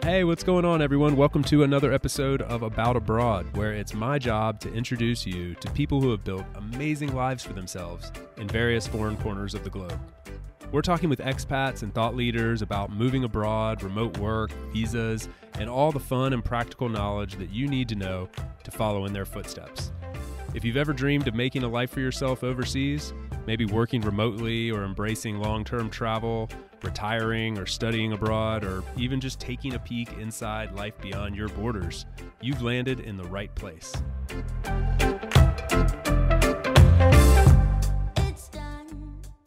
Hey, what's going on, everyone? Welcome to another episode of About Abroad, where it's my job to introduce you to people who have built amazing lives for themselves in various foreign corners of the globe. We're talking with expats and thought leaders about moving abroad, remote work, visas, and all the fun and practical knowledge that you need to know to follow in their footsteps. If you've ever dreamed of making a life for yourself overseas, maybe working remotely or embracing long-term travel, retiring or studying abroad, or even just taking a peek inside life beyond your borders, you've landed in the right place.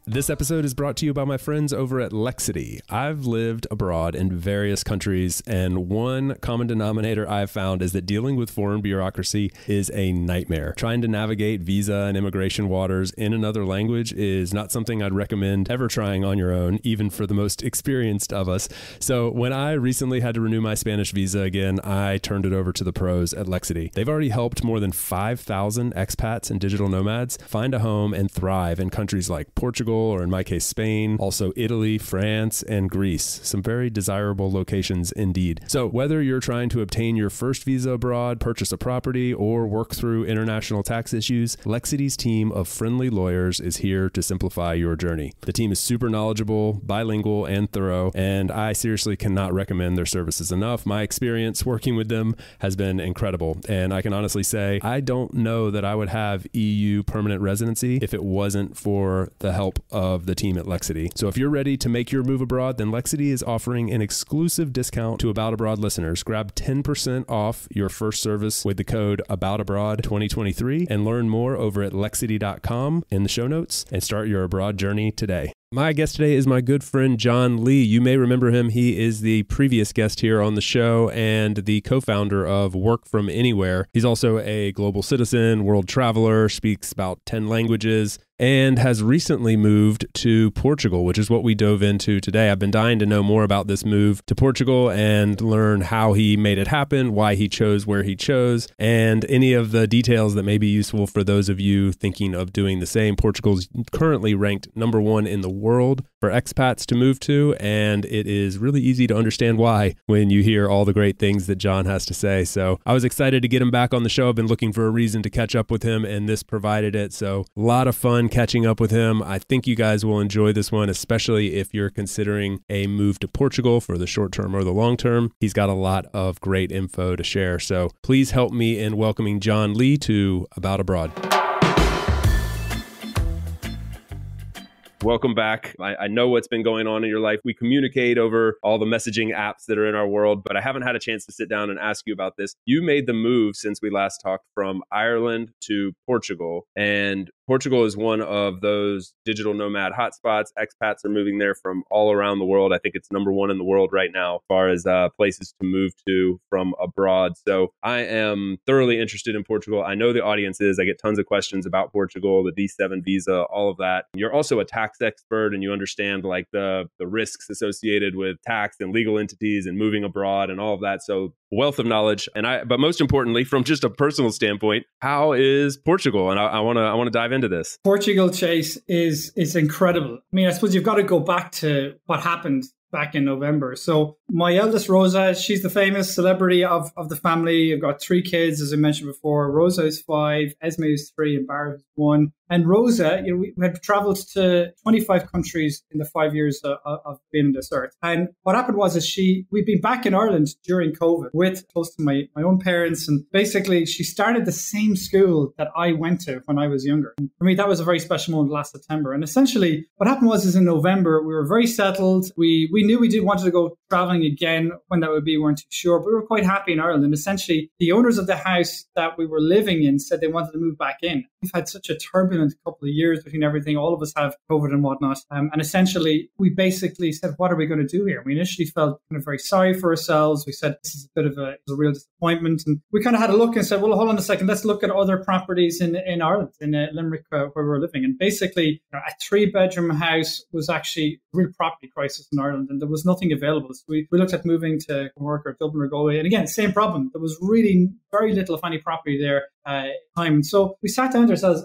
This episode is brought to you by my friends over at Lexity. I've lived abroad in various countries, and one common denominator I've found is that dealing with foreign bureaucracy is a nightmare. Trying to navigate visa and immigration waters in another language is not something I'd recommend ever trying on your own, even for the most experienced of us. So when I recently had to renew my Spanish visa again, I turned it over to the pros at Lexity. They've already helped more than 5,000 expats and digital nomads find a home and thrive in countries like Portugal, or in my case, Spain, also Italy, France, and Greece. Some very desirable locations indeed. So whether you're trying to obtain your first visa abroad, purchase a property, or work through international tax issues, Lexity's team of friendly lawyers is here to simplify your journey. The team is super knowledgeable, bilingual, and thorough, and I seriously cannot recommend their services enough. My experience working with them has been incredible, and I can honestly say I don't know that I would have EU permanent residency if it wasn't for the help of the team at Lexity. So if you're ready to make your move abroad, then Lexity is offering an exclusive discount to About Abroad listeners. Grab 10% off your first service with the code AboutAbroad2023 and learn more over at Lexity.com in the show notes and start your abroad journey today. My guest today is my good friend, John Lee. You may remember him. He is the previous guest here on the show and the co-founder of Work From Anywhere. He's also a global citizen, world traveler, speaks about 10 languages, and has recently moved to Portugal, which is what we dove into today. I've been dying to know more about this move to Portugal and learn how he made it happen, why he chose where he chose, and any of the details that may be useful for those of you thinking of doing the same. Portugal's currently ranked #1 in the world for expats to move to, and it is really easy to understand why when you hear all the great things that John has to say. So I was excited to get him back on the show. I've been looking for a reason to catch up with him, and this provided it. So a lot of fun catching up with him. I think you guys will enjoy this one, especially if you're considering a move to Portugal for the short term or the long term. He's got a lot of great info to share. So please help me in welcoming John Lee to About Abroad. Welcome back. I know what's been going on in your life. We communicate over all the messaging apps that are in our world, but I haven't had a chance to sit down and ask you about this. You made the move since we last talked from Ireland to Portugal, and Portugal is one of those digital nomad hotspots. Expats are moving there from all around the world. I think it's #1 in the world right now as far as places to move to from abroad. So I am thoroughly interested in Portugal. I know the audience is. I get tons of questions about Portugal, the D7 visa, all of that. You're also a tax expert, and you understand like the risks associated with tax and legal entities and moving abroad and all of that. So wealth of knowledge. But most importantly, from just a personal standpoint, how is Portugal? And I want to dive into this. Portugal, Chase, is incredible. I mean, I suppose you've got to go back to what happened back in November. So my eldest, Rosa, she's the famous celebrity of the family. I've got 3 kids, as I mentioned before. Rosa is 5, Esme is 3, and Barrett is 1. And Rosa, we had traveled to 25 countries in the 5 years of being on this earth. And what happened was we'd been back in Ireland during COVID with close to my own parents. And basically, she started the same school that I went to when I was younger. And for me, that was a very special moment last September. And essentially, what happened was in November, we were very settled. We knew we did wanted to go traveling again. When that would be, we weren't too sure. But we were quite happy in Ireland. And essentially, the owners of the house that we were living in said they wanted to move back in. We've had such a turbulent couple of years between everything. All of us have COVID and whatnot. And essentially, we basically said, what are we going to do here? We initially felt kind of very sorry for ourselves. We said, this is a bit of a real disappointment. And we kind of had a look and said, well, hold on a second. Let's look at other properties in Ireland, in Limerick, where we were living. And basically, a 3-bedroom house was actually a real property crisis in Ireland. And there was nothing available. So we looked at moving to Cork or Dublin or Galway. And again, same problem. There was really very little, if any, property there time. So we sat down to ourselves,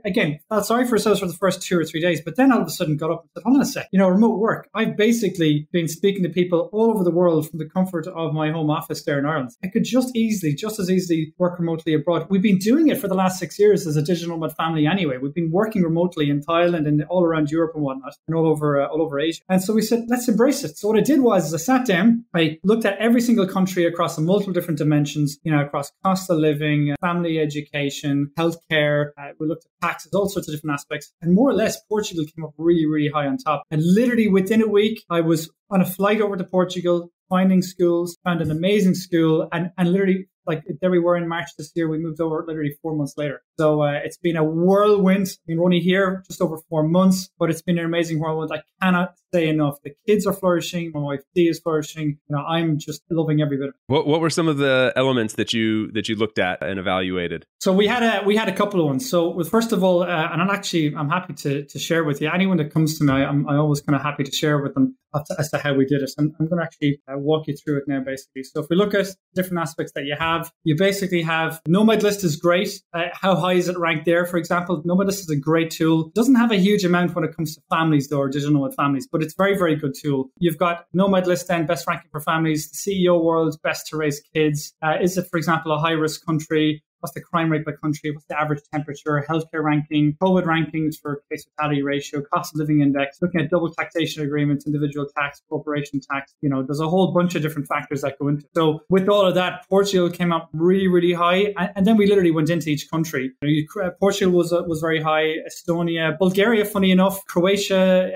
again, felt sorry for ourselves for the first 2 or 3 days, but then all of a sudden got up and said, hold on a sec, remote work. I've basically been speaking to people all over the world from the comfort of my home office there in Ireland. I could just as easily work remotely abroad. We've been doing it for the last 6 years as a digital nomad family anyway. We've been working remotely in Thailand and all around Europe and whatnot, and all over Asia. And so we said, let's embrace it. So what I did was I sat down, I looked at every single country across multiple different dimensions, across cost of living, family education, healthcare. We looked at taxes, all sorts of different aspects. And more or less, Portugal came up really, really high on top. And literally within a week, I was on a flight over to Portugal, finding schools, found an amazing school, and literally, like, there we were in March this year. We moved over literally 4 months later. So it's been a whirlwind. I mean, we're only here just over 4 months, but it's been an amazing whirlwind. I cannot say enough. The kids are flourishing. My wife Dee is flourishing. I'm just loving every bit of it. What were some of the elements that you looked at and evaluated? So we had a couple of ones. So first of all, and I'm happy to share with you. Anyone that comes to me, I'm always kind of happy to share with them as to how we did it. I'm going to actually walk you through it now, basically. So if we look at different aspects that you basically have Nomad List is great. How high is it ranked there? For example, Nomad List is a great tool. Doesn't have a huge amount when it comes to families, though, or digital nomad families, but it's very, very good tool. You've got Nomad List then, best ranking for families, the CEO world, best to raise kids. Is it, for example, a high risk country? What's the crime rate by country? What's the average temperature? Healthcare ranking, COVID rankings for case fatality ratio, cost of living index, looking at double taxation agreements, individual tax, corporation tax. There's a whole bunch of different factors that go into it. So with all of that, Portugal came up really, really high. And then we literally went into each country. Portugal was very high. Estonia, Bulgaria, funny enough, Croatia.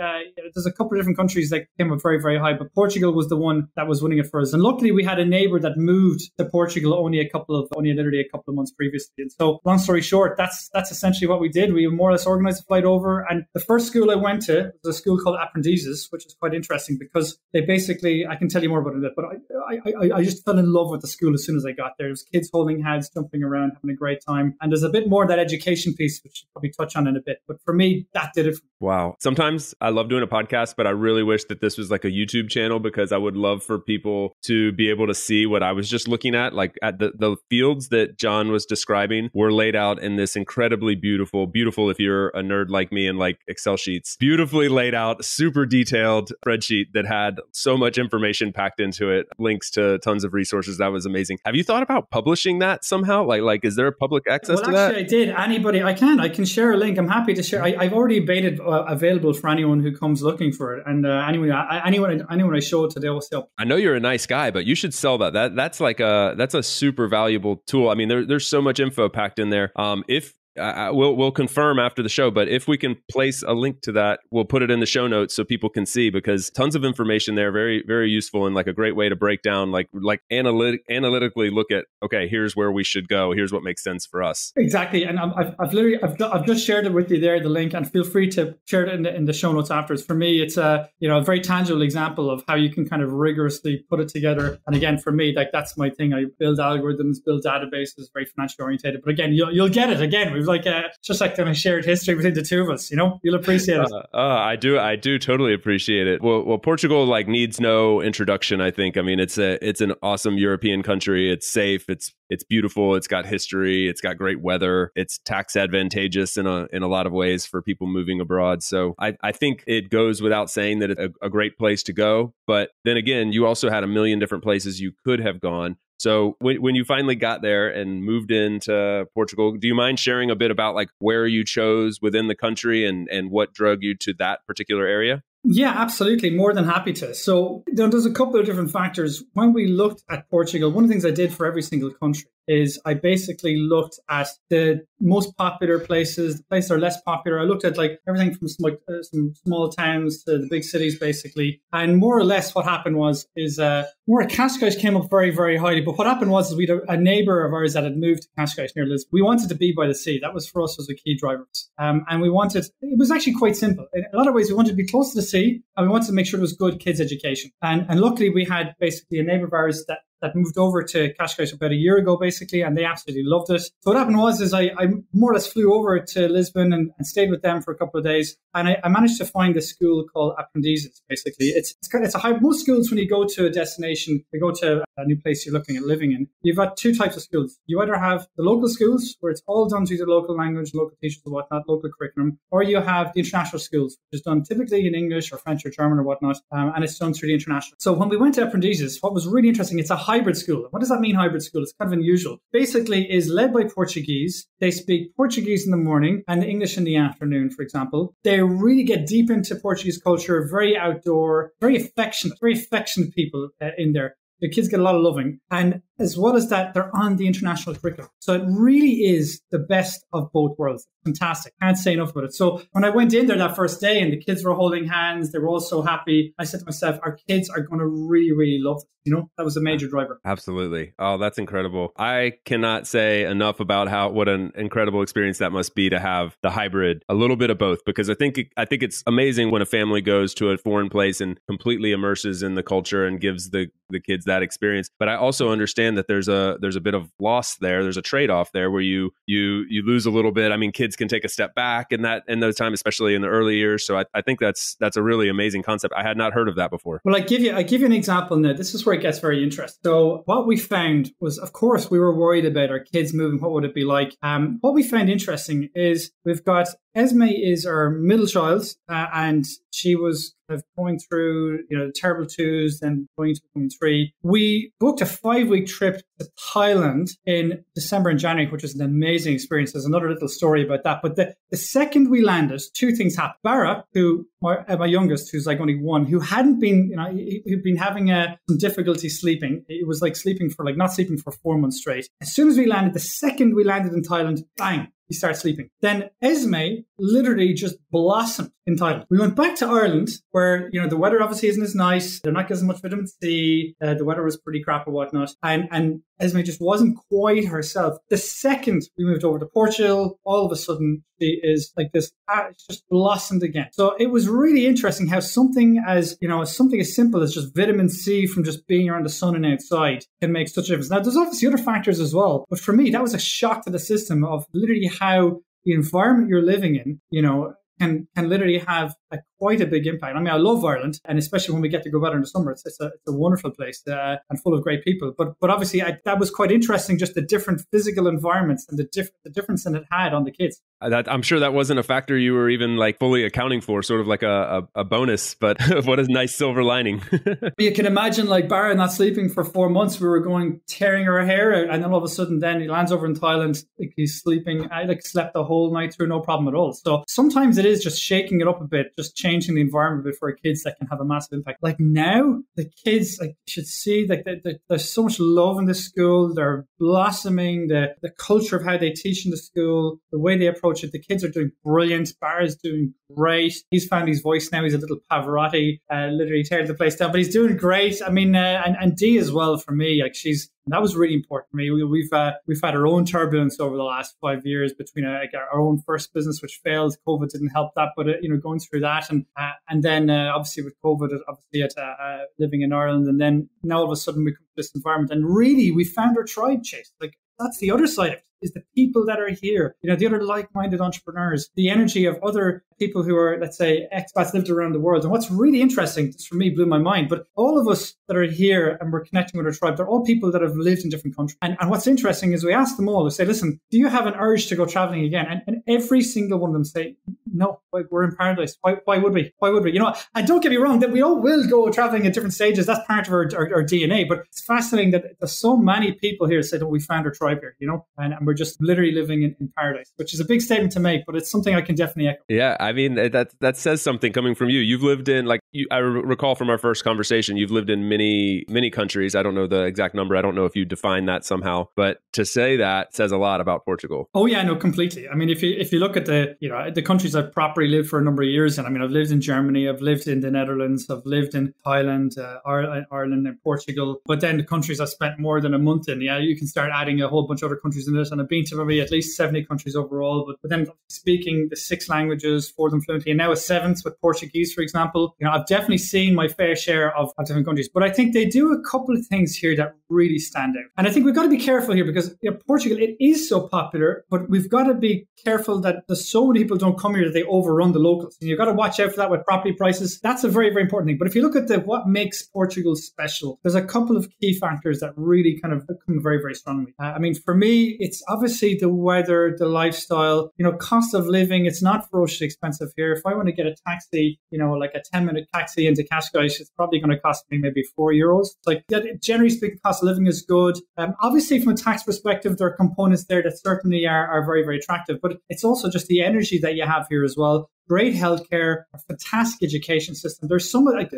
There's a couple of different countries that came up very, very high, but Portugal was the one that was winning it for us. And luckily, we had a neighbor that moved to Portugal only literally a couple of months previously. And so long story short, that's essentially what we did. We more or less organized a flight over. And the first school I went to was a school called Aprendizes, which is quite interesting because they basically, I can tell you more about it, but I just fell in love with the school as soon as I got there. There's kids holding hands, jumping around, having a great time. And there's a bit more of that education piece, which we'll probably touch on in a bit. But for me, that did it. Wow. Sometimes I love doing a podcast, but I really wish that this was like a YouTube channel because I would love for people to be able to see what I was just looking at. Like at the fields that John was describing were laid out in this incredibly beautiful if you're a nerd like me and like Excel sheets, beautifully laid out, super detailed spreadsheet that had so much information packed into it, links to tons of resources. That was amazing. Have you thought about publishing that somehow? Like is there a public access to that? Actually, I did. Anybody, I can share a link. I'm happy to share. I've already made it available for anyone who comes looking for it. And anyone I show it to, they will say, I know you're a nice guy, but you should sell that. That's a super valuable tool. I mean, there's so much info packed in there. If we'll confirm after the show, but if we can place a link to that, we'll put it in the show notes so people can see, because tons of information there, very, very useful, and like a great way to break down, like analytically look at, okay, here's where we should go. Here's what makes sense for us. Exactly. And I've just shared it with you there, the link, and feel free to share it in the show notes afterwards. For me, it's a very tangible example of how you can kind of rigorously put it together. And again, for me, like that's my thing. I build algorithms, build databases, very financially orientated. But again, you'll get it. Again, we've just like a shared history between the two of us. You'll appreciate it. I do totally appreciate it. Well, Portugal needs no introduction. I think. I mean, it's an awesome European country. It's safe. It's beautiful. It's got history. It's got great weather. It's tax advantageous in a lot of ways for people moving abroad. So I think it goes without saying that it's a great place to go. But then again, you also had a million different places you could have gone. So when you finally got there and moved into Portugal, do you mind sharing a bit about like where you chose within the country and what drug you to that particular area? Yeah, absolutely. More than happy to. So there's a couple of different factors. When we looked at Portugal, one of the things I did for every single country is I basically looked at the most popular places, the places that are less popular. I looked at like everything from some small towns to the big cities, basically. And more or less what happened more Cascais came up very, very highly. But what happened was we had a neighbor of ours that had moved to Cascais near Lisbon. We wanted to be by the sea. That was for us was a key driver. And it was actually quite simple. In a lot of ways, we wanted to be close to the sea and we wanted to make sure there was good kids education. And luckily we had basically a neighbor of ours that that moved over to Cascais about a year ago, basically, and they absolutely loved it. So what happened was I more or less flew over to Lisbon and stayed with them for a couple of days, and I managed to find a school called Aprendizes. Basically, it's a high. Most schools, when you go to a destination, you go to a new place you're looking at living in, you've got two types of schools. You either have the local schools, where it's all done through the local language, local teachers and whatnot, local curriculum, or you have the international schools, which is done typically in English or French or German or whatnot, and it's done through the international. So when we went to Aprendizes, what was really interesting, it's a hybrid school. What does that mean, hybrid school? It's kind of unusual. Basically, is led by Portuguese. They speak Portuguese in the morning and English in the afternoon, for example. They really get deep into Portuguese culture, very outdoor, very affectionate people in there. The kids get a lot of loving. And as well as that, they're on the international curriculum. So it really is the best of both worlds. Fantastic. Can't say enough about it. So when I went in there that first day and the kids were holding hands, they were all so happy, I said to myself, our kids are going to really, really love this. You know, that was a major driver. Absolutely. Oh, that's incredible. I cannot say enough about what an incredible experience that must be to have the hybrid, a little bit of both, because I think it's amazing when a family goes to a foreign place and completely immerses in the culture and gives the kids that experience. But I also understand that there's a bit of loss there. There's a trade-off there where you lose a little bit. I mean, kids can take a step back in those time, especially in the early years. So I think that's a really amazing concept. I had not heard of that before. Well, I give you an example now. This is where it gets very interesting. So what we found was, of course, we were worried about our kids moving. What would it be like? What we found interesting is we've got Esme is our middle child, and she was kind of going through, the terrible twos, then going to becoming 3. We booked a 5-week trip to Thailand in December and January, which was an amazing experience. There's another little story about that. But the second we landed, 2 things happened. Barra, who my youngest, who's like only 1, who hadn't been, he'd been having some difficulty sleeping. It was like not sleeping for 4 months straight. As soon as we landed, the second we landed in Thailand, bang, he started sleeping. Then Esme literally just blossomed in Thailand. We went back to Ireland where, the weather obviously isn't as nice. They're not getting as much vitamin C. The weather was pretty crap or whatnot. And Esme just wasn't quite herself. The second we moved over to Portugal, all of a sudden she is like this, it's just blossomed again. So it was really interesting how something as simple as just vitamin C from just being around the sun and outside can make such a difference. Now, there's obviously other factors as well. But for me, that was a shock to the system of literally how the environment you're living in, can literally have quite a big impact. I mean, I love Ireland, and especially when we get to go out in the summer, it's a wonderful place and full of great people. But obviously, that was quite interesting, just the different physical environments and the difference that it had on the kids. I'm sure that wasn't a factor you were even fully accounting for, sort of like a bonus, but what a nice silver lining. You can imagine Barra not sleeping for 4 months. We were tearing her hair out, and then all of a sudden then he lands over in Thailand, he's sleeping. I slept the whole night through, no problem at all. So sometimes it is just shaking it up a bit, just changing the environment a bit for our kids that can have a massive impact. Like now, the kids you should see there's so much love in the school. They're blossoming. The culture of how they teach in the school, the way they approach it. The kids are doing brilliant. Barra's doing great. He's found his voice now. He's a little Pavarotti, literally tearing the place down, but he's doing great. I mean, and Dee as well for me. That was really important for me. We've had our own turbulence over the last 5 years between our own first business, which failed. COVID didn't help that, but going through that, and then obviously with COVID, obviously living in Ireland, and then now all of a sudden we come to this environment, and really we found our tribe, Chase. That's the other side of it, is the people that are here, the other like-minded entrepreneurs, the energy of other people who are, let's say, expats lived around the world. And what's really interesting, just for me, blew my mind, but all of us that are here and we're connecting with our tribe, they're all people that have lived in different countries. And what's interesting is we ask them all, we say, listen, do you have an urge to go traveling again? And every single one of them say, no, we're in paradise. Why would we? Why would we? And don't get me wrong, that we all will go traveling at different stages. That's part of our DNA. But it's fascinating that there's so many people here say that we found our tribe here, and we're just literally living in paradise, which is a big statement to make, but it's something I can definitely echo. Yeah, I mean, that says something coming from you. You've lived in, I recall from our first conversation, you've lived in many, many countries. I don't know the exact number. I don't know if you define that somehow, but to say that says a lot about Portugal. Oh yeah, no, completely. I mean, if you look at the countries I've properly lived for a number of years in. I mean, I've lived in Germany, I've lived in the Netherlands, I've lived in Thailand, Ireland and Portugal. But then the countries I've spent more than a month in, yeah, you can start adding a whole bunch of other countries in this. And I've been to maybe at least 70 countries overall. But then speaking the 6 languages, 4 of them fluently, and now a 7th with Portuguese, for example. You know, I've definitely seen my fair share of different countries. But I think they do a couple of things here that really stand out. And I think we've got to be careful here because Portugal, it is so popular, but we've got to be careful that there's so many people don't come here that they overrun the locals. And you've got to watch out for that with property prices. That's a very, very important thing. But if you look at what makes Portugal special, there's a couple of key factors that really kind of come very, very strongly. I mean, for me, it's obviously the weather, the lifestyle, cost of living. It's not ferociously expensive here. If I want to get a taxi, like a 10-minute taxi into Cascais, it's probably going to cost me maybe €4. Like, generally speaking, cost of living is good. Obviously, from a tax perspective, there are components there that certainly are very, very attractive. But it's also just the energy that you have here as well. Great healthcare, a fantastic education system. There's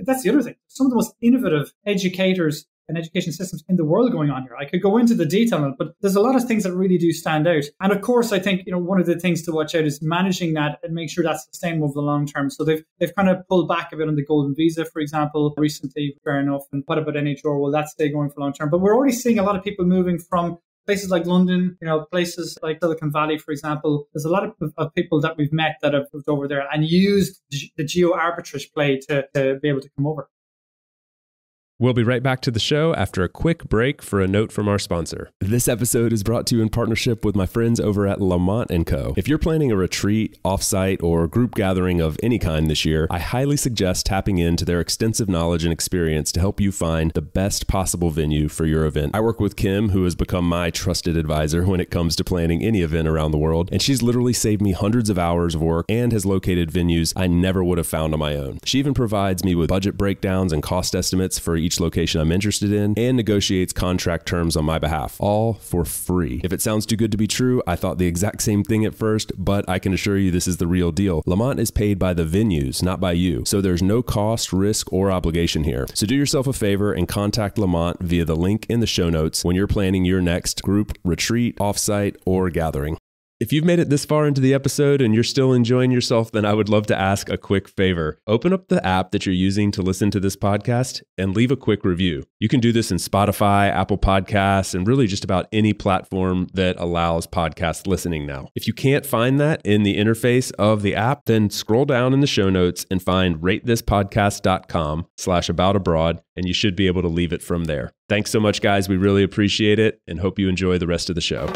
that's the other thing. Some of the most innovative educators and education systems in the world going on here. I could go into the detail on it, but there's a lot of things that really do stand out. And of course, I think, one of the things to watch out is managing that and make sure that's sustainable over the long term. So they've kind of pulled back a bit on the golden visa, for example, recently, fair enough. And what about NHR? Will that stay going for long term? But we're already seeing a lot of people moving from places like London, places like Silicon Valley, for example. There's a lot of people that we've met that have moved over there and used the geo-arbitrage play to be able to come over. We'll be right back to the show after a quick break for a note from our sponsor. This episode is brought to you in partnership with my friends over at Lamont & Co. If you're planning a retreat, offsite, or group gathering of any kind this year, I highly suggest tapping into their extensive knowledge and experience to help you find the best possible venue for your event. I work with Kim, who has become my trusted advisor when it comes to planning any event around the world, and she's literally saved me hundreds of hours of work and has located venues I never would have found on my own. She even provides me with budget breakdowns and cost estimates for each location I'm interested in and negotiates contract terms on my behalf, all for free. If it sounds too good to be true, I thought the exact same thing at first, but I can assure you this is the real deal. Lamont is paid by the venues, not by you, so there's no cost, risk, or obligation here. So do yourself a favor and contact Lamont via the link in the show notes when you're planning your next group, retreat, offsite, or gathering. If you've made it this far into the episode and you're still enjoying yourself, then I would love to ask a quick favor. Open up the app that you're using to listen to this podcast and leave a quick review. You can do this in Spotify, Apple Podcasts, and really just about any platform that allows podcast listening now. If you can't find that in the interface of the app, then scroll down in the show notes and find ratethispodcast.com/aboutabroad, and you should be able to leave it from there. Thanks so much, guys. We really appreciate it and hope you enjoy the rest of the show.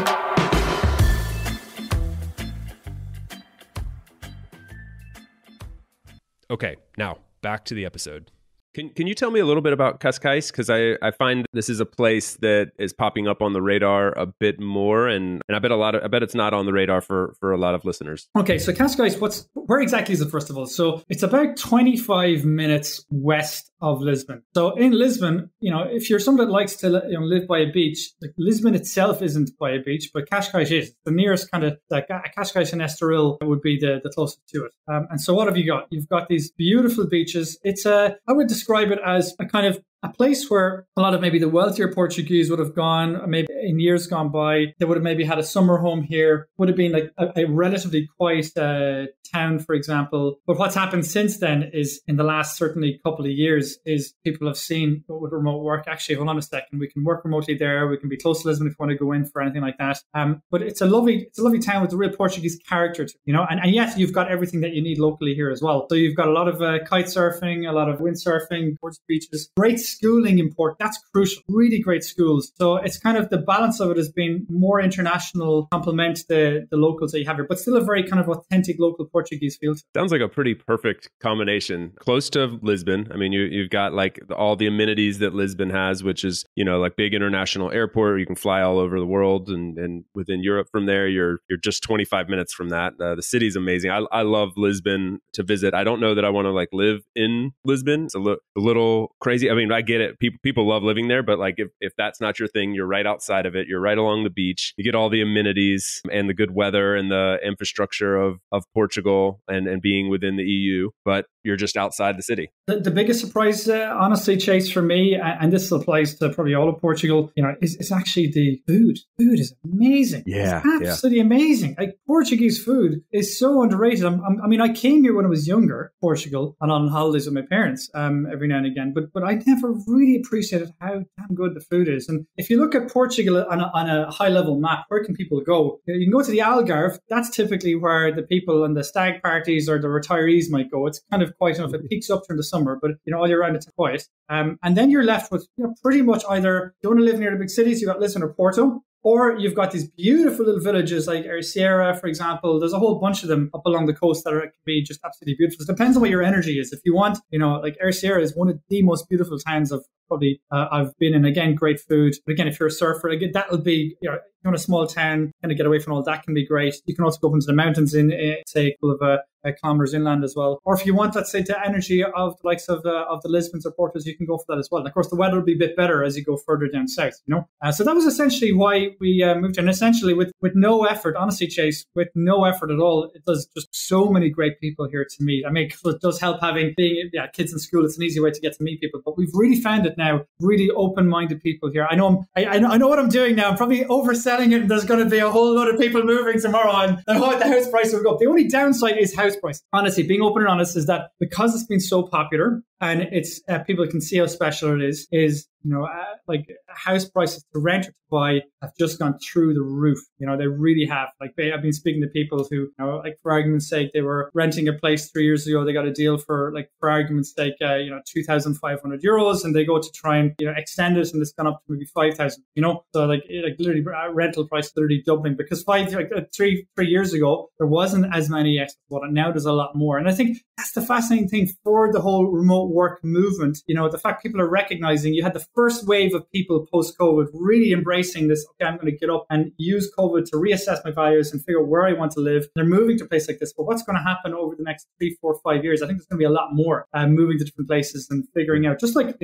Okay, now back to the episode. Can you tell me a little bit about Cascais? Because I find this is a place that is popping up on the radar a bit more, and I bet it's not on the radar for a lot of listeners. Okay, so Cascais, where exactly is it? First of all, so it's about 25 minutes west of Lisbon. So in Lisbon, if you're someone that likes to live by a beach, like Lisbon itself isn't by a beach, but Cascais is. The nearest kind of Cascais and Estoril would be the closest to it. And so what have you got? You've got these beautiful beaches. I would describe it as a kind of a place where a lot of maybe the wealthier Portuguese would have gone, maybe in years gone by. They would have maybe had a summer home here, would have been like a relatively quiet town, for example. But what's happened since then is in the last certainly couple of years is people have seen with remote work, actually, hold on a second, we can work remotely there. We can be close to Lisbon if we want to go in for anything like that. But it's a lovely town with a real Portuguese character, and yet you've got everything that you need locally here as well. So you've got a lot of kite surfing, a lot of windsurfing, towards beaches, great schooling in Port. That's crucial. Really great schools. So it's kind of the balance of it has been more international, complement the locals that you have here, but still a very kind of authentic local Portuguese feel. Sounds like a pretty perfect combination. Close to Lisbon. I mean, you've got like all the amenities that Lisbon has, which is, like big international airport. You can fly all over the world, and within Europe from there, you're just 25 minutes from that. The city's amazing. I love Lisbon to visit. I don't know that I want to live in Lisbon. It's a little crazy. I mean, I get it. People love living there, but like if that's not your thing, you're right outside of it. You're right along the beach. You get all the amenities and the good weather and the infrastructure of Portugal and being within the EU, but you're just outside the city. The biggest surprise, honestly, Chase, for me, and this applies to probably all of Portugal, is actually the food. Food is amazing. Yeah, it's absolutely amazing. Like Portuguese food is so underrated. I mean, I came here when I was younger, Portugal, and on holidays with my parents every now and again, but I never really appreciated how damn good the food is. And if you look at Portugal on a high level map, where can people go? You can go to the Algarve. That's typically where the people and the stag parties or the retirees might go. It's kind of quiet enough. It peaks up during the summer, but all year round it's quiet. And then you're left with pretty much either you want to live near the big cities, you've got Lisbon or Porto, or you've got these beautiful little villages like Sierra, for example. There's a whole bunch of them up along the coast that can be just absolutely beautiful. It depends on what your energy is. If you want, like Sierra is one of the most beautiful towns I've been in. Again, great food. But again, if you're a surfer, again, that'll be, you want a small town, kind of get away from all that can be great. You can also go up into the mountains in, say, a couple of kilometers inland as well. Or if you want, let's say, the energy of the likes of the Lisbons or Portos, you can go for that as well. And of course, the weather will be a bit better as you go further down south, So that was essentially why we moved. And essentially with no effort, honestly, Chase, with no effort at all, it does just so many great people here to meet. I mean, it does help being kids in school. It's an easy way to get to meet people. But we've really found it now, really open-minded people here. I know what I'm doing now. I'm probably overselling it, and there's going to be a whole lot of people moving tomorrow, and the house price will go up. The only downside is house price. Honestly, being open and honest is that because it's been so popular and it's people can see how special it is like house prices to rent or to buy have just gone through the roof. They really have. Like I've been speaking to people who, like for argument's sake, they were renting a place 3 years ago. They got a deal for, like, for argument's sake, 2,500 euros, and they go to try and extend it, and it's gone up to maybe 5,000. So like literally rental price literally doubling because 3 years ago there wasn't as many expats, but now there's a lot more. And I think that's the fascinating thing for the whole remote work movement. The fact people are recognizing you had the first wave of people post-COVID really embracing this, okay, I'm going to get up and use COVID to reassess my values and figure out where I want to live. They're moving to a place like this, but what's going to happen over the next 3, 4, 5 years? I think there's going to be a lot more moving to different places and figuring out, just like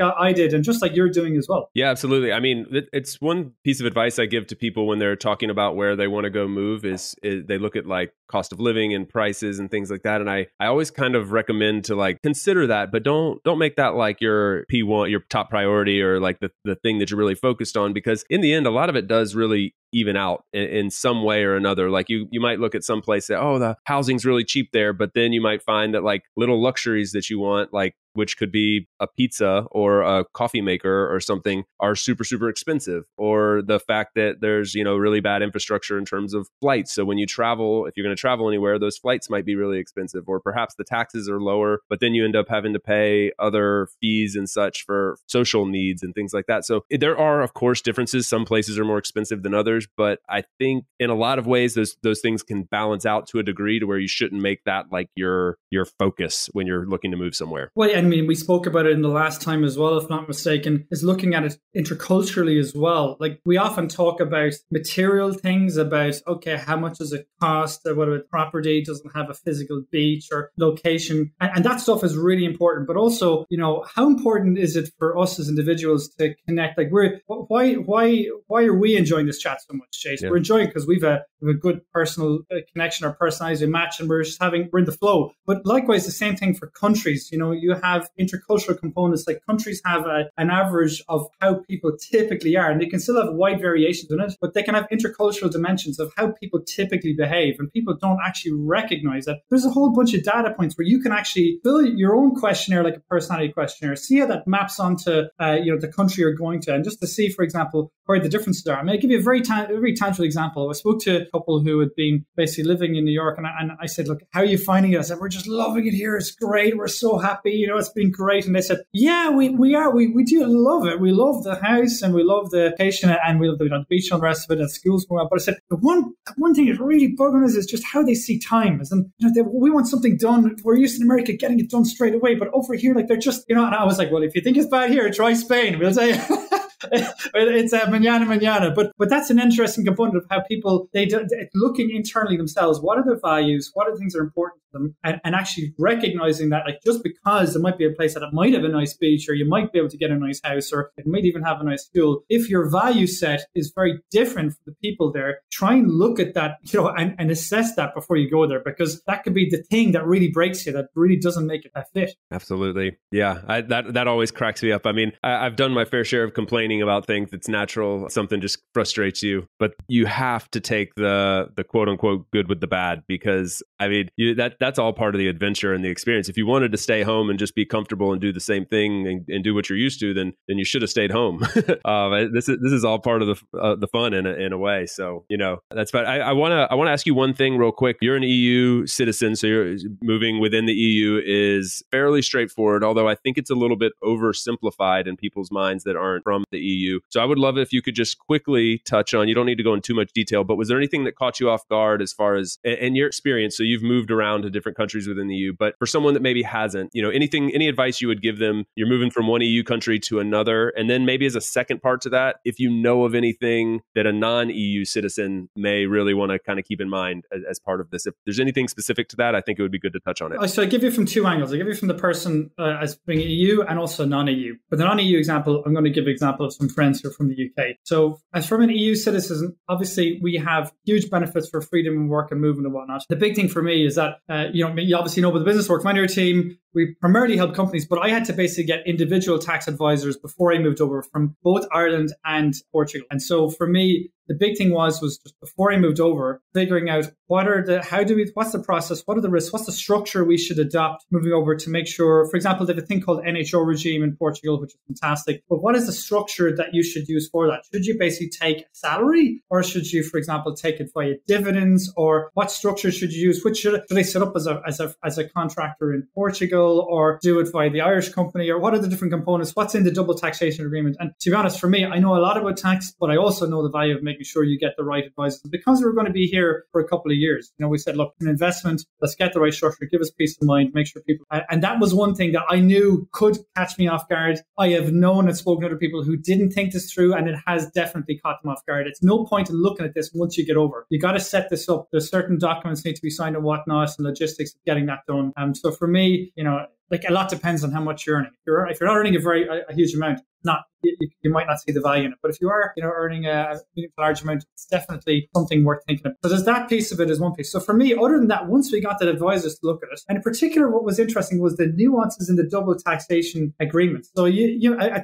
I did and just like you're doing as well. Yeah, absolutely. I mean, it's one piece of advice I give to people when they're talking about where they want to go move is they look at like cost of living and prices and things like that. And I always kind of recommend to like consider that, but don't make that like your P1, your top priority, or like the thing that you're really focused on, because in the end, a lot of it does really even out in some way or another. Like you might look at some place that, the housing's really cheap there, but then you might find that like little luxuries that you want, like which could be a pizza or a coffee maker or something, are super, super expensive. Or the fact that there's, really bad infrastructure in terms of flights. So when you travel, if you're going to travel anywhere, those flights might be really expensive, or perhaps the taxes are lower, but then you end up having to pay other fees and such for social needs and things like that. So there are, of course, differences. Some places are more expensive than others, but I think in a lot of ways, those things can balance out to a degree to where you shouldn't make that like your focus when you're looking to move somewhere. Well, I mean, we spoke about it in the last time as well, if not mistaken, is looking at it interculturally as well. Like we often talk about material things, about, okay, how much does it cost? What about property? Doesn't have a physical beach or location? And that stuff is really important. But also, how important is it for us as individuals to connect? Like why are we enjoying this chat so much, Chase? Yeah. We're enjoying because we've a good personal connection, our personalities match, and we're in the flow. But likewise, the same thing for countries. You have intercultural components. Like countries have an average of how people typically are, and they can still have wide variations in it, but they can have intercultural dimensions of how people typically behave, and people don't actually recognize that. There's a whole bunch of data points where you can actually fill your own questionnaire, like a personality questionnaire, see how that maps onto the country you're going to, and just to see, for example, where the differences are. I mean, I'll give you a very tangible example. I spoke to a couple who had been basically living in New York, and I said, look, how are you finding it? I said, we're just loving it here. It's great. We're so happy. It's been great. And they said, yeah, we are. We do love it. We love the house, and we love the location, and we love the beach and the rest of it, and school's going on. But I said, the one thing that's really bugging us is just how they see time. As in, we want something done. We're used in America getting it done straight away, but over here, like they're just, and I was like, well, if you think it's bad here, try Spain. We'll say it's mañana. But that's an interesting component of how people, looking internally themselves. What are their values? What are the things that are important to them, and actually recognizing that, like, just because there might be a place that it might have a nice beach, or you might be able to get a nice house, or it might even have a nice school, if your value set is very different for the people there, try and look at that, and assess that before you go there, because that could be the thing that really breaks you, that really doesn't make it a fit. Absolutely. Yeah. That always cracks me up. I mean, I've done my fair share of complaining about things. It's natural. Something just frustrates you, but you have to take the quote unquote good with the bad, because I mean, that's all part of the adventure and the experience. If you wanted to stay home and just be comfortable and do the same thing and do what you're used to, then you should have stayed home. This is all part of the fun in a way. So, that's fine. I want to ask you one thing real quick. You're an EU citizen, so you're moving within the EU is fairly straightforward, although I think it's a little bit oversimplified in people's minds that aren't from the EU. So I would love it if you could just quickly touch on, you don't need to go into too much detail, but was there anything that caught you off guard as far as, in your experience, so you've moved around to different countries within the EU, but for someone that maybe hasn't, any advice you would give them, you're moving from one EU country to another, and then maybe as a second part to that, if you know of anything that a non-EU citizen may really want to kind of keep in mind as part of this. If there's anything specific to that, I think it would be good to touch on it. So I give you from two angles. I give you from the person as being EU and also non-EU. But the non-EU example, I'm going to give an example of some friends who are from the UK. So as from an EU citizen, obviously we have huge benefits for freedom of work and movement and whatnot. The big thing for me is that, you obviously know about the business work. When you're a team, we primarily help companies, but I had to basically get individual tax advisors before I moved over from both Ireland and Portugal. And so for me, the big thing was just before I moved over, figuring out what's the process, what are the risks, what's the structure we should adopt moving over to make sure, for example, they have a thing called NHO regime in Portugal, which is fantastic. But what is the structure that you should use for that? Should you basically take a salary, or should you, for example, take it via dividends, or what structure should you use? Which should they set up as a contractor in Portugal, or do it via the Irish company, or what are the different components? What's in the double taxation agreement? And to be honest, for me, I know a lot about tax, but I also know the value of making sure you get the right advisors. Because we're going to be here for a couple of years, we said, look, an investment, let's get the right structure, give us peace of mind, make sure people, and that was one thing that I knew could catch me off guard. I have known and spoken to other people who didn't think this through, and it has definitely caught them off guard. It's no point in looking at this once you get over. You got to set this up. There's certain documents need to be signed and whatnot, and logistics of getting that done. So for me, like, a lot depends on how much you're earning. If you're not earning a huge amount, you might not see the value in it. But if you are, earning a large amount, it's definitely something worth thinking of. So there's that piece of it is one piece. So for me, other than that, once we got the advisors to look at it, and in particular, what was interesting was the nuances in the double taxation agreement. So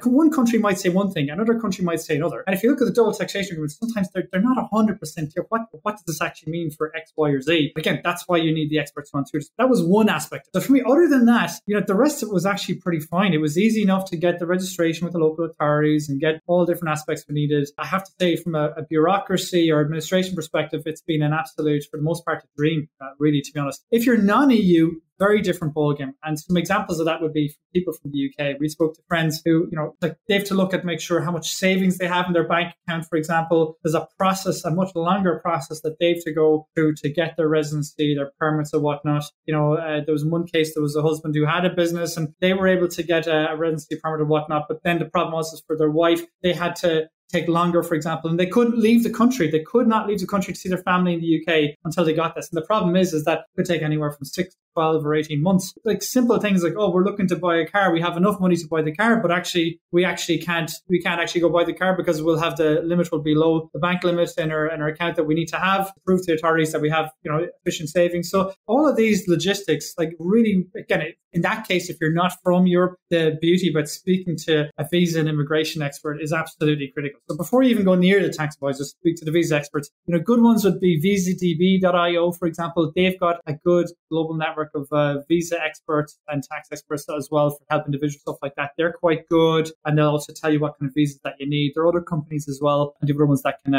one country might say one thing, another country might say another. And if you look at the double taxation agreement, sometimes they're not 100% clear. What does this actually mean for X, Y, or Z? Again, that's why you need the experts to answer. That was one aspect. So for me, other than that, the rest of it was actually pretty fine. It was easy enough to get the registration with the local authorities and get all different aspects we needed. I have to say, from a bureaucracy or administration perspective, it's been an absolute, for the most part, a dream, really, to be honest. If you're non-EU, very different ballgame. And some examples of that would be people from the UK. We spoke to friends who, like, they have to look at, make sure how much savings they have in their bank account, for example. There's a process, a much longer process that they have to go through to get their residency, their permits and whatnot. There was one case, there was a husband who had a business and they were able to get a residency permit and whatnot. But then the problem was for their wife, they had to take longer, for example, and they couldn't leave the country. They could not leave the country to see their family in the UK until they got this. And the problem is that it could take anywhere from 6, 12 or 18 months. Like simple things like, oh, we're looking to buy a car. We have enough money to buy the car, but actually we can't actually go buy the car because we'll have the limit will be below the bank limit in our account that we need to have to prove to the authorities that we have, efficient savings. So all of these logistics, like, really, again, in that case, if you're not from Europe, the beauty about speaking to a visa and immigration expert is absolutely critical. So before you even go near the tax advisors, speak to the visa experts. Good ones would be visadb.io, for example. They've got a good global network of visa experts and tax experts as well for helping individuals, stuff like that. They're quite good, and they'll also tell you what kind of visas that you need. There are other companies as well, and different ones that can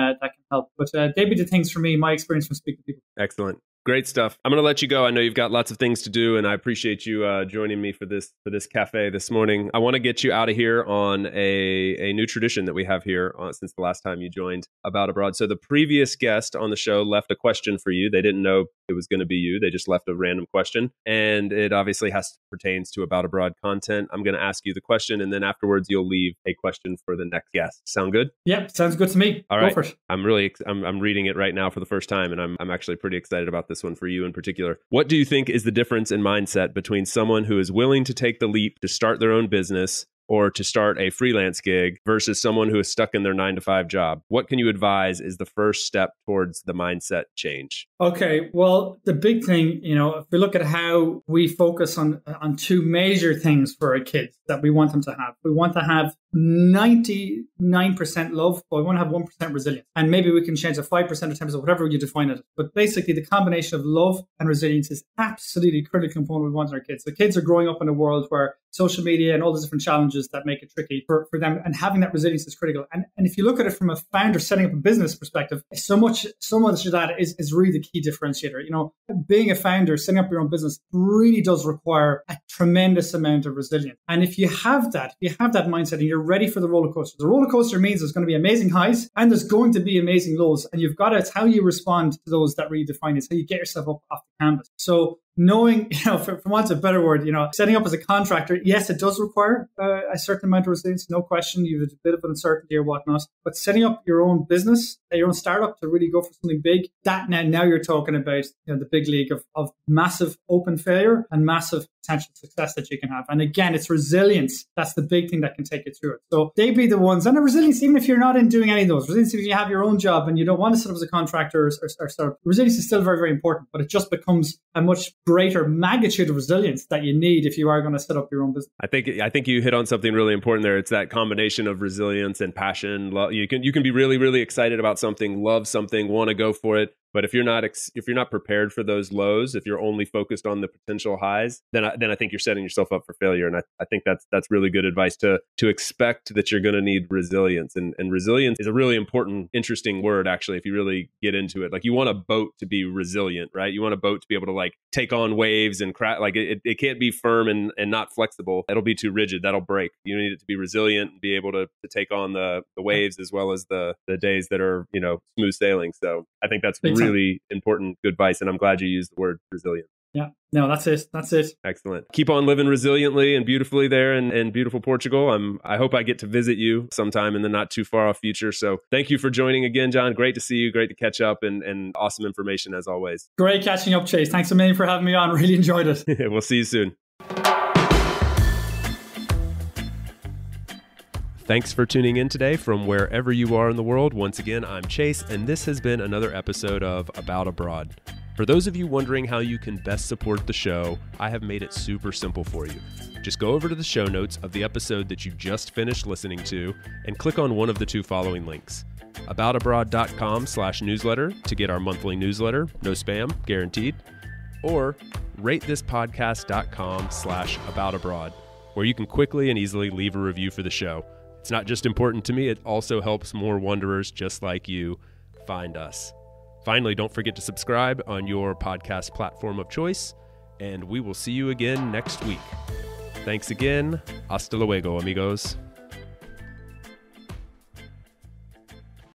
help. But they'd be the things for me, my experience from speaking to people. Excellent. Great stuff. I'm going to let you go. I know you've got lots of things to do, and I appreciate you joining me for this cafe this morning. I want to get you out of here on a new tradition that we have here since the last time you joined About Abroad. So the previous guest on the show left a question for you. They didn't know it was going to be you. They just left a random question, and it obviously pertains to About Abroad content. I'm going to ask you the question, and then afterwards you'll leave a question for the next guest. Sound good? Yep, sounds good to me. All right. Go for it. I'm reading it right now for the first time, and I'm actually pretty excited about this this one for you in particular. What do you think is the difference in mindset between someone who is willing to take the leap to start their own business or to start a freelance gig versus someone who is stuck in their 9-to-5 job? What can you advise is the first step towards the mindset change? Okay, well, the big thing, if we look at how we focus on two major things for our kids that we want them to have. We want to have 99% love, but we want to have 1% resilience. And maybe we can change it 5% or 10%, whatever you define it. But basically, the combination of love and resilience is absolutely a critical component we want in our kids. The kids are growing up in a world where social media and all the different challenges that make it tricky for them, and having that resilience is critical. And if you look at it from a founder setting up a business perspective, so much of that is really the key differentiator. Being a founder, setting up your own business really does require a tremendous amount of resilience. And if you have that mindset and you're ready for the roller coaster means there's going to be amazing highs and there's going to be amazing lows. And it's how you respond to those that really define it. It's how you get yourself up off the canvas. So knowing, for want of a better word, setting up as a contractor, yes, it does require a certain amount of resilience, no question. You have a bit of uncertainty or whatnot. But setting up your own business, your own startup to really go for something big, that now you're talking about the big league of massive open failure and massive potential success that you can have. And again, it's resilience. That's the big thing that can take you through it. So they be the ones, and a resilience, even if you're not in doing any of those, resilience if you have your own job and you don't want to set up as a contractor or startup, resilience is still very, very important, but it just becomes a much greater magnitude of resilience that you need if you are going to set up your own business. I think you hit on something really important there. It's that combination of resilience and passion. You can be really, really excited about something, love something, want to go for it. But if you're not prepared for those lows, if you're only focused on the potential highs, then I think you're setting yourself up for failure. And I think that's really good advice to expect that you're going to need resilience. And resilience is a really important, interesting word, actually, if you really get into it. Like, you want a boat to be resilient, right? You want a boat to be able to take on waves and crash. Like, it can't be firm and not flexible. It'll be too rigid. That'll break. You need it to be resilient and be able to take on the waves as well as the days that are, smooth sailing. So I think that's really important, good advice. And I'm glad you used the word resilient. Yeah, no, that's it. Excellent. Keep on living resiliently and beautifully there in beautiful Portugal. I hope I get to visit you sometime in the not too far off future. So thank you for joining again, John. Great to see you. Great to catch up and awesome information as always. Great catching up, Chase. Thanks a million for having me on. Really enjoyed it. We'll see you soon. Thanks for tuning in today from wherever you are in the world. Once again, I'm Chase, and this has been another episode of About Abroad. For those of you wondering how you can best support the show, I have made it super simple for you. Just go over to the show notes of the episode that you just finished listening to and click on one of the two following links. aboutabroad.com/newsletter to get our monthly newsletter, no spam, guaranteed, or ratethispodcast.com/aboutabroad, where you can quickly and easily leave a review for the show. It's not just important to me, it also helps more wanderers just like you find us. Finally, don't forget to subscribe on your podcast platform of choice, and we will see you again next week. Thanks again. Hasta luego, amigos.